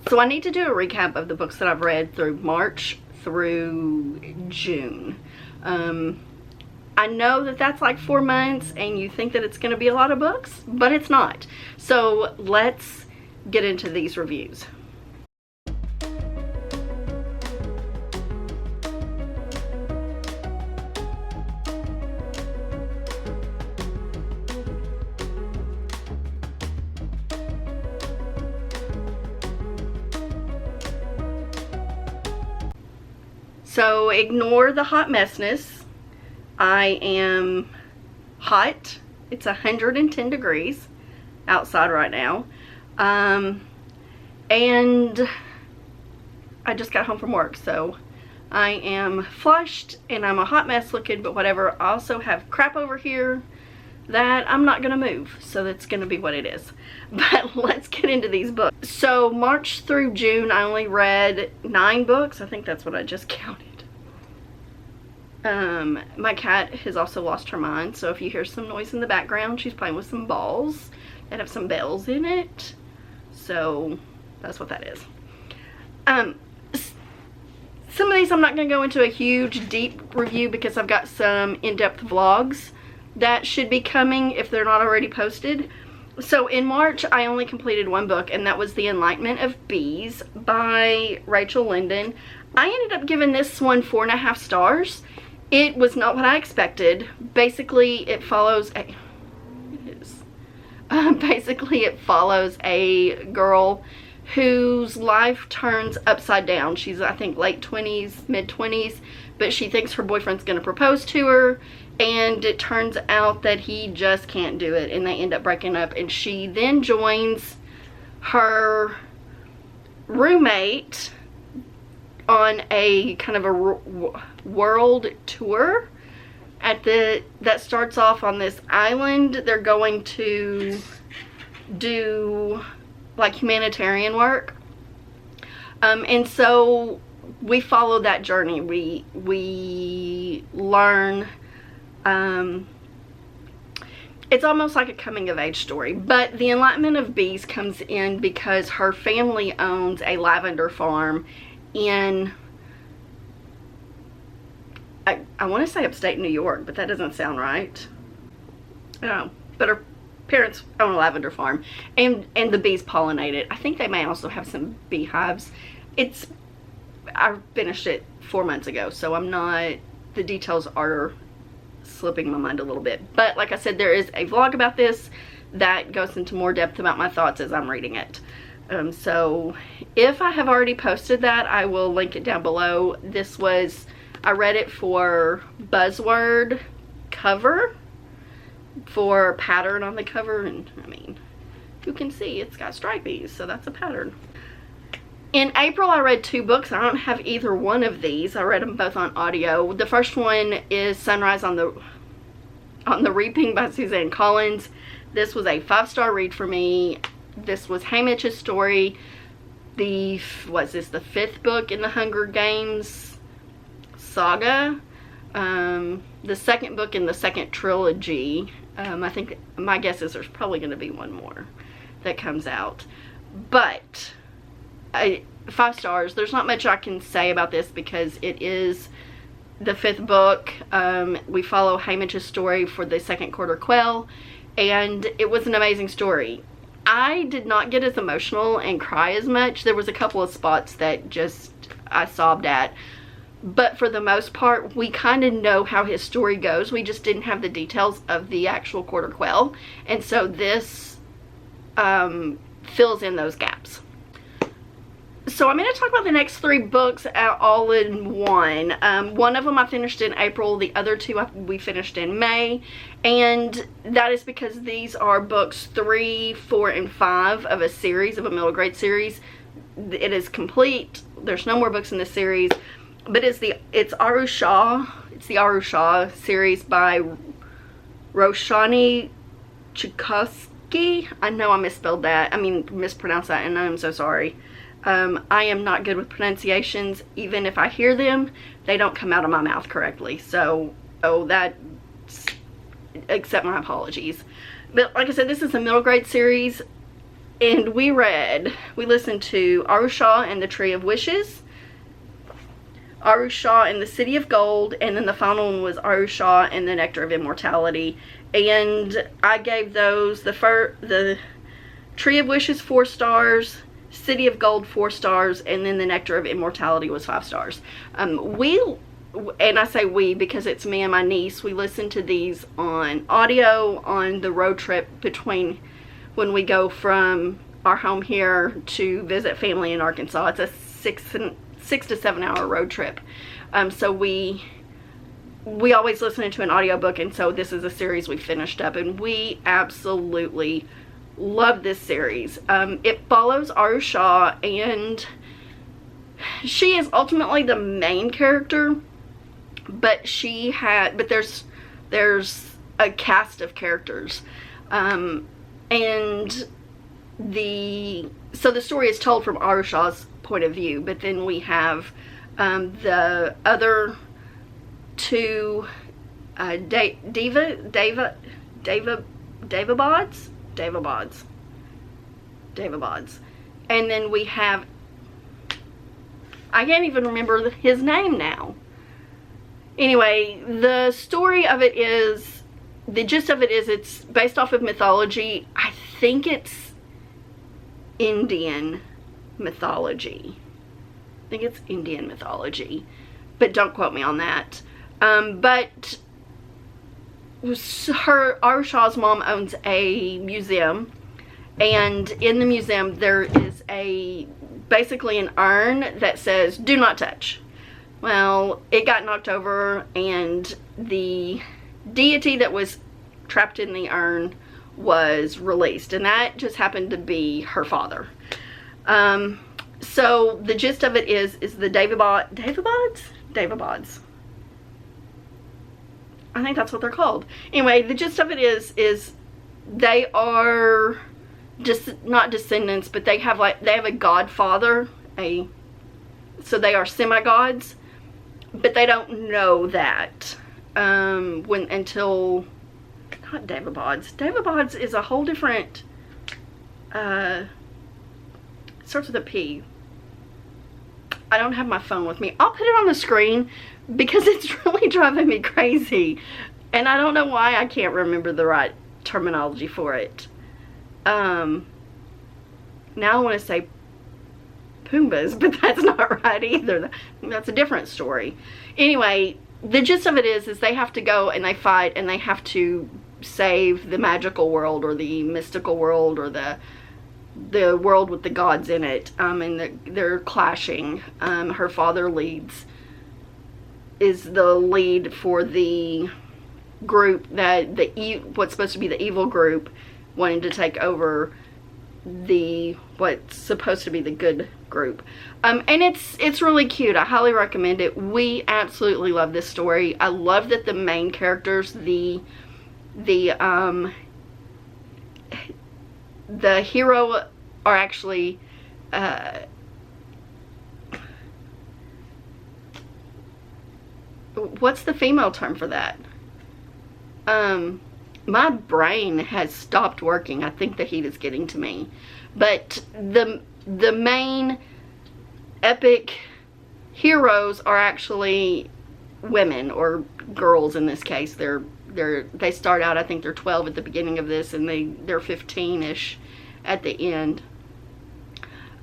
So I need to do a recap of the books that I've read through March through June. I know that that's like 4 months and you think that it's going to be a lot of books, but it's not. So let's get into these reviews. So ignore the hot messness. I am hot. It's 110 degrees outside right now. And I just got home from work, so I am flushed and I'm a hot mess looking, but whatever. I also have crap over here that I'm not gonna move, so that's gonna be what it is. But let's get into these books. So March through June, I only read 9 books. I think that's what I just counted. My cat has also lost her mind, so if you hear some noise in the background, she's playing with some balls that have some bells in it. So that's what that is. Some of these I'm not going to go into a huge deep review because I've got some in-depth vlogs that should be coming if they're not already posted. So in March I only completed 1 book, and that was The Enlightenment of Bees by Rachel Linden. I ended up giving this one 4.5 stars. It was not what I expected. Basically it follows a girl whose life turns upside down. She's, I think, late 20s, mid 20s, but she thinks her boyfriend's gonna propose to her, and it turns out that he just can't do it, and they end up breaking up. And she then joins her roommate on a kind of a world tour that starts off on this island. They're going to do like humanitarian work, and so we follow that journey. We learn, it's almost like a coming of age story. But the Enlightenment of Bees comes in because her family owns a lavender farm in, I want to say upstate New York, but that doesn't sound right. I don't know, but her parents own a lavender farm, and the bees pollinate it. I think they may also have some beehives. I finished it 4 months ago, so I'm not, the details are slipping my mind a little bit. But like I said, there is a vlog about this that goes into more depth about my thoughts as I'm reading it. So if I have already posted that, I will link it down below. This was, I read it for buzzword cover, for pattern on the cover, and I mean, you can see it's got stripies, so that's a pattern. In April I read 2 books. I don't have either one of these. I read them both on audio. The first one is Sunrise on the Reaping by Suzanne Collins. This was a 5-star read for me. This was Haymitch's story. Was this the 5th book in the Hunger Games saga? The 2nd book in the 2nd trilogy. I think my guess is there's probably going to be one more that comes out. But 5 stars. There's not much I can say about this because it is the 5th book. We follow Haymitch's story for the 2nd quarter quell, and it was an amazing story. I did not get as emotional and cry as much. There was a couple of spots that just I sobbed at. But for the most part, we kind of know how his story goes. We just didn't have the details of the actual quarter quell. And so this fills in those gaps. So I'm going to talk about the next 3 books all in one. One of them I finished in April. The other 2 we finished in May. And that is because these are books 3, 4, and 5 of a series, of a middle grade series. It is complete. There's no more books in this series. But it's the Aru Shah series by Roshani Chukowski. I know I misspelled that. I mean, mispronounced that, and I'm so sorry. I am not good with pronunciations. Even if I hear them, they don't come out of my mouth correctly. So, accept my apologies. But like I said, this is a middle grade series. And we listened to Arusha and the Tree of Wishes, Arusha and the City of Gold, and then the final one was Arusha and the Nectar of Immortality. And I gave those, the Tree of Wishes 4 stars, City of Gold 4 stars, and then the Nectar of Immortality was 5 stars. And I say we because it's me and my niece. We listen to these on audio on the road trip between when we go from our home here to visit family in Arkansas. It's a 6 to 7 hour road trip. So we always listen to an audiobook, and so this is a series we finished up, and we absolutely love this series. It follows Arusha, and she is ultimately the main character, but there's a cast of characters, and so the story is told from Arusha's point of view, but then we have the other two Devabods, and then we have, I can't even remember his name now. Anyway, the story of it is, the gist of it is, it's based off of mythology. I think it's Indian mythology. But don't quote me on that. But Arusha's mom owns a museum, and in the museum there is basically an urn that says "do not touch." Well, it got knocked over, and the deity that was trapped in the urn was released, and that just happened to be her father. So the gist of it is the Devabods? I think that's what they're called. Anyway, the gist of it is they are just not descendants, but they have a godfather, so they are semi-gods, but they don't know that until not Devabods. Devabods is a whole different, it starts with a P. I don't have my phone with me. I'll put it on the screen because it's really driving me crazy. And I don't know why I can't remember the right terminology for it. Now I want to say Pumbas, but that's not right either. That's a different story. Anyway, the gist of it is they have to go and they fight, and they have to save the magical world, or the mystical world, or the world with the gods in it, and they're clashing. Her father is the lead for the group that what's supposed to be the evil group, wanting to take over what's supposed to be the good group. And it's really cute. I highly recommend it. We absolutely love this story. I love that the main characters, the hero, are actually what's the female term for that? My brain has stopped working. I think the heat is getting to me. But the main epic heroes are actually women, or girls in this case. They start out, I think they're 12 at the beginning of this, and they're 15-ish at the end.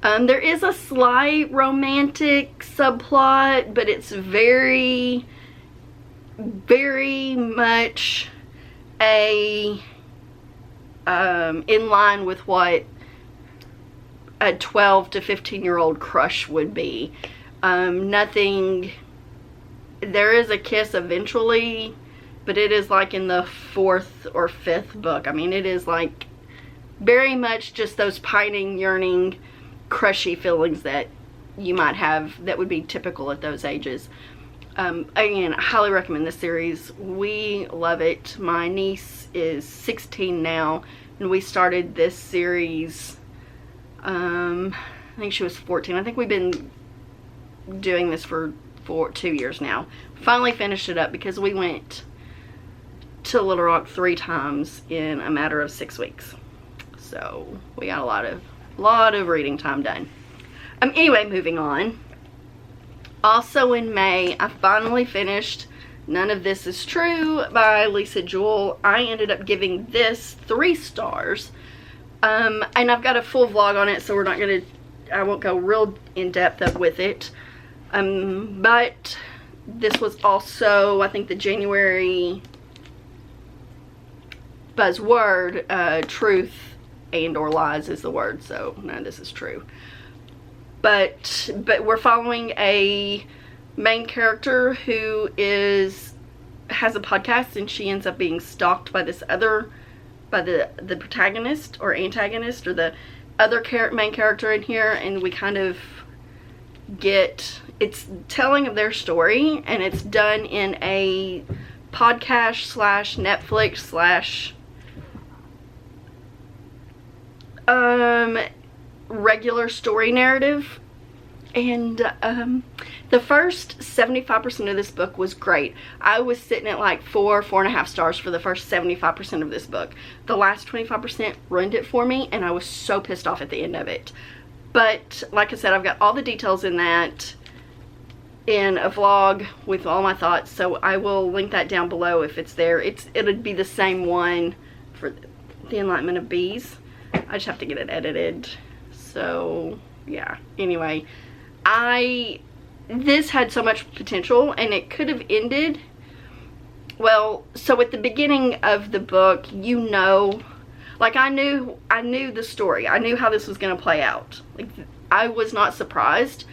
There is a slight romantic subplot, but it's very, very much in line with what a 12 to 15-year-old crush would be. Nothing. There is a kiss eventually, but it is like in the 4th or 5th book. I mean, it is like very much just those pining, yearning, crushy feelings that you might have that would be typical at those ages. Again, I highly recommend this series. We love it. My niece is 16 now, and we started this series, I think she was 14. I think we've been doing this for 2 years now. Finally finished it up because we went to Little Rock 3 times in a matter of 6 weeks. So we got a lot of reading time done. Anyway, moving on. Also in May, I finally finished None of This Is True by Lisa Jewell. I ended up giving this 3 stars. And I've got a full vlog on it, so I won't go real in depth with it. But this was also, I think, the January buzzword. Truth and or lies is the word, so none of this is true. But we're following a main character who has a podcast, and she ends up being stalked by by the protagonist or antagonist, or the other main character in here, and we kind of it's telling of their story, and it's done in a podcast / Netflix / regular story narrative. And the first 75% of this book was great. I was sitting at like 4.5 stars for the first 75% of this book. The last 25% ruined it for me, and I was so pissed off at the end of it. But like I said, I've got all the details in that in a vlog with all my thoughts, so I will link that down below if it's there. It'll be the same one for The Enlightenment of Bees. I just have to get it edited. So yeah, anyway, this had so much potential, and it could have ended well. So at the beginning of the book, like I knew the story. I knew how this was going to play out. Like, I was not surprised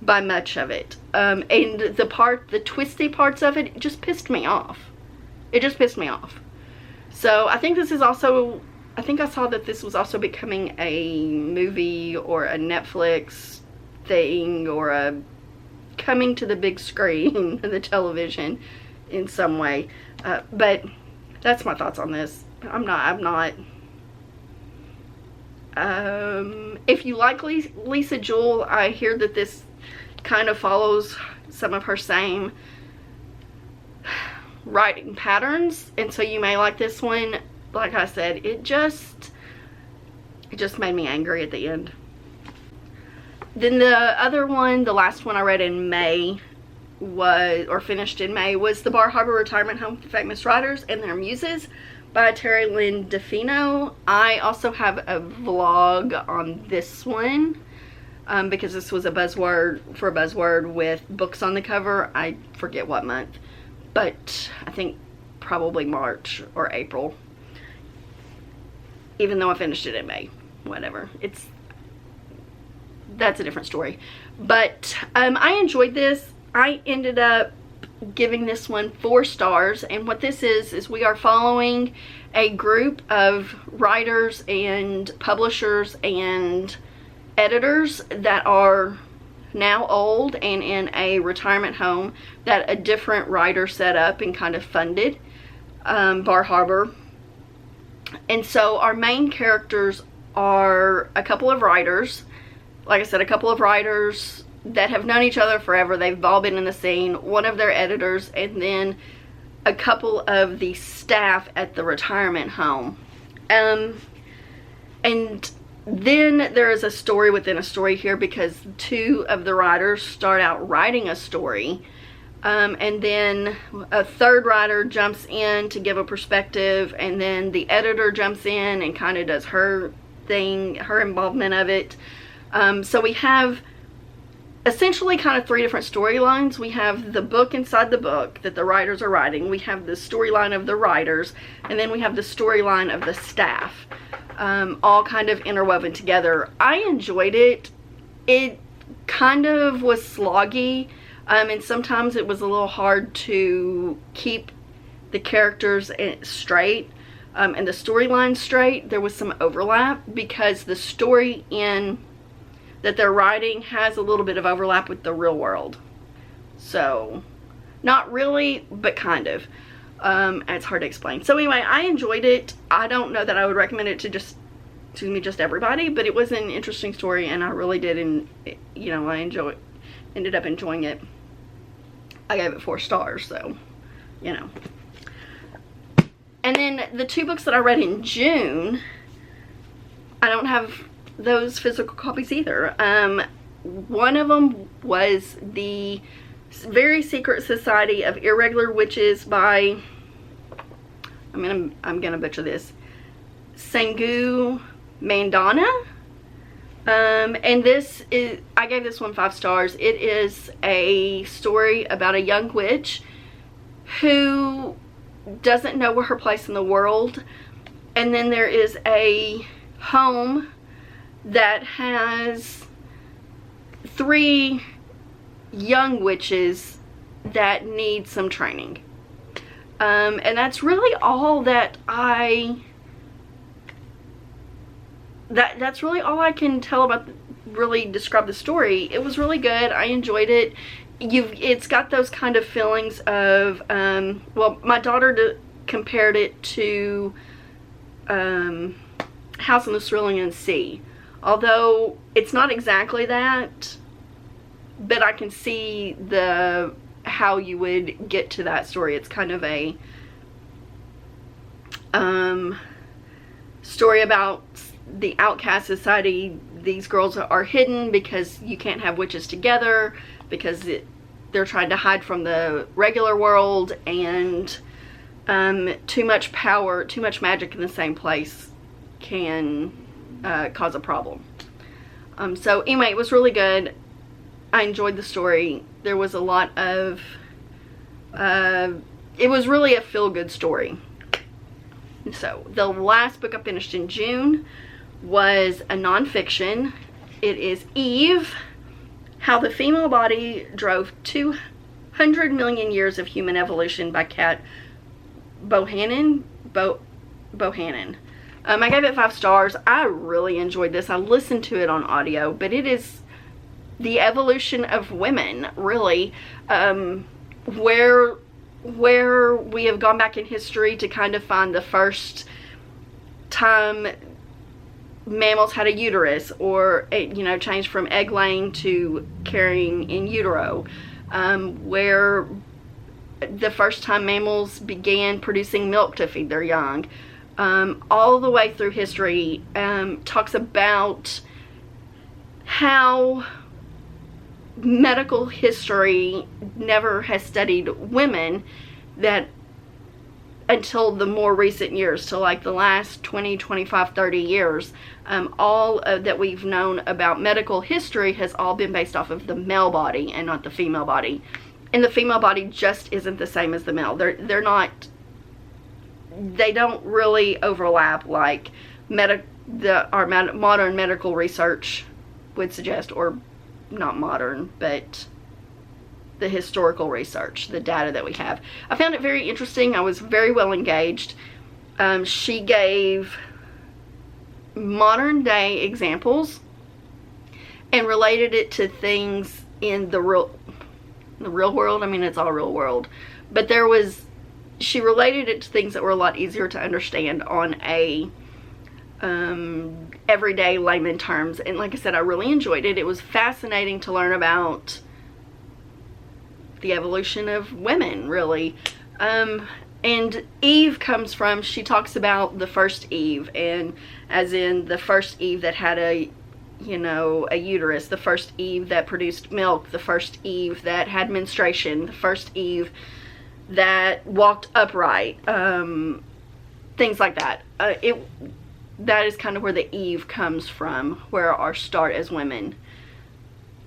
by much of it. And the twisty parts of it just pissed me off. It just pissed me off. So I think this is also, I think I saw that this was also becoming a movie or a Netflix thing, or a coming to the big screen, the television in some way. But that's my thoughts on this. I'm not. If you like Lisa Jewell, I hear that this kind of follows some of her same writing patterns, and so you may like this one. Like I said, it just made me angry at the end. Then the other one, the last one I read in May finished in May, was The Bar Harbor Retirement Home for Famous Writers and Their Muses by Terry Lynn DeFino. I also have a vlog on this one because this was a buzzword with books on the cover. I forget what month, but I think probably March or April, even though I finished it in May. Whatever, that's a different story. But I enjoyed this. I ended up giving this one 4 stars, and what this is we are following a group of writers and publishers and editors that are now old and in a retirement home that a different writer set up and kind of funded, Bar Harbor. And so our main characters are a couple of writers. Like I said, a couple of writers that have known each other forever. They've all been in the scene. One of their editors, and then a couple of the staff at the retirement home. And then there is a story within a story here, because 2 of the writers start out writing a story. And then a 3rd writer jumps in to give a perspective, and then the editor jumps in and kind of does her thing, her involvement of it. So we have essentially kind of 3 different storylines. We have the book inside the book that the writers are writing. We have the storyline of the writers, and then we have the storyline of the staff, all kind of interwoven together. I enjoyed it. It kind of was sloggy, and sometimes it was a little hard to keep the characters straight and the storyline straight. There was some overlap because the story that they're writing has a little bit of overlap with the real world. So, not really, but kind of. It's hard to explain. So anyway, I enjoyed it. I don't know that I would recommend it to just everybody, but it was an interesting story, and I really did, and I ended up enjoying it. I gave it 4 stars, so, And then the 2 books that I read in June, I don't have those physical copies either. One of them was the Very Secret Society of Irregular Witches by, I'm gonna butcher this, Sangu Mandana. And this is, I gave this one 5 stars. It is a story about a young witch who doesn't know her place in the world, and then there is a home that has 3 young witches that need some training. And that's really all that that's really all I can tell about, really describe the story. It was really good. I enjoyed it. It's got those kind of feelings of, well, my daughter compared it to House on the Cerulean Sea. Although it's not exactly that, but I can see how you would get to that story. It's kind of a story about the outcast society. These girls are hidden because you can't have witches together, because they're trying to hide from the regular world, and too much power, too much magic in the same place can cause a problem. So anyway, it was really good. I enjoyed the story. There was a lot of it was really a feel-good story. So the last book I finished in June was a nonfiction. It is Eve, How the Female Body Drove 200 Million Years of Human Evolution by Kat Bohannon. I gave it 5 stars. I really enjoyed this. I listened to it on audio, but it is the evolution of women, really, where we have gone back in history to kind of find the first time mammals had a uterus, or changed from egg laying to carrying in utero, where the first time mammals began producing milk to feed their young, all the way through history. Talks about how medical history never has studied women that until the more recent years, to like the last 20, 25, 30 years. All that we've known about medical history has all been based off of the male body and not the female body. And the female body just isn't the same as the male. They're not, they don't really overlap like our modern medical research would suggest, or not modern, but the historical research, the data that we have. I found it very interesting. I was very well engaged. She gave modern day examples and related it to things in the real world. I mean, it's all real world, but she related it to things that were a lot easier to understand on a everyday layman terms. And like I said, I really enjoyed it. It was fascinating to learn about the evolution of women, really. And Eve comes from, she talks about the first Eve, and as in the first Eve that had a uterus, the first Eve that produced milk, the first Eve that had menstruation, the first Eve that walked upright, things like that. That is kind of where the Eve comes from, where our start as women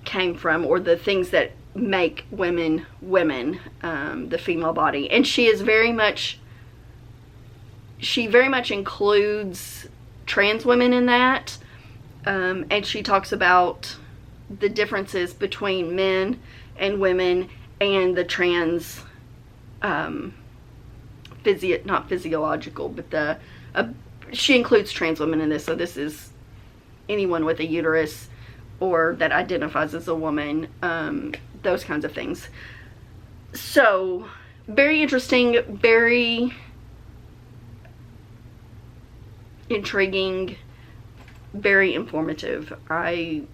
came from, or the things that make women women, the female body. And she very much includes trans women in that, and she talks about the differences between men and women and the trans not physiological, but she includes trans women in this. So this is anyone with a uterus or that identifies as a woman, those kinds of things. So very interesting, very intriguing, very informative. I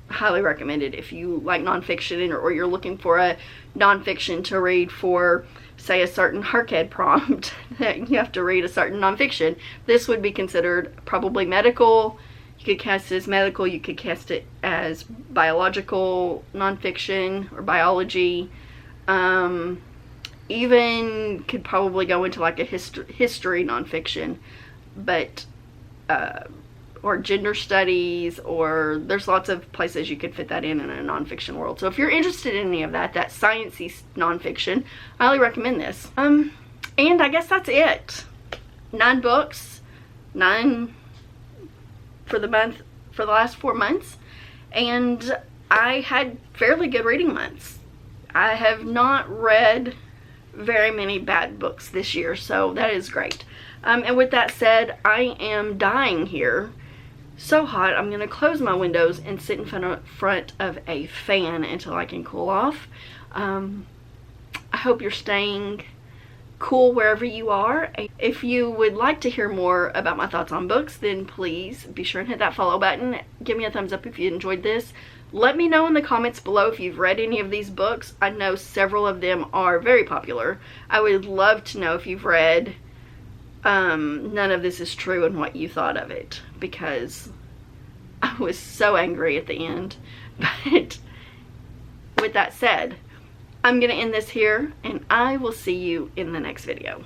highly recommended if you like nonfiction, or you're looking for a nonfiction to read for, say, a certain HERCED prompt that you have to read a certain nonfiction. This would be considered probably medical. You could cast it as medical, you could cast it as biological nonfiction or biology. Even could probably go into like a history nonfiction, but or gender studies, or there's lots of places you could fit that in a nonfiction world. So if you're interested in any of that sciencey nonfiction, I highly recommend this. And I guess that's it. 9 books, 9 for the month, for the last 4 months, and I had fairly good reading months. I have not read very many bad books this year, so that is great. And with that said, I am dying here. So hot, I'm going to close my windows and sit in front of a fan until I can cool off. I hope you're staying cool wherever you are. If you would like to hear more about my thoughts on books, then please be sure and hit that follow button. Give me a thumbs up if you enjoyed this. Let me know in the comments below if you've read any of these books. I know several of them are very popular. I would love to know if you've read None of This Is True and what you thought of it, because I was so angry at the end. But with that said, I'm going to end this here, and I will see you in the next video.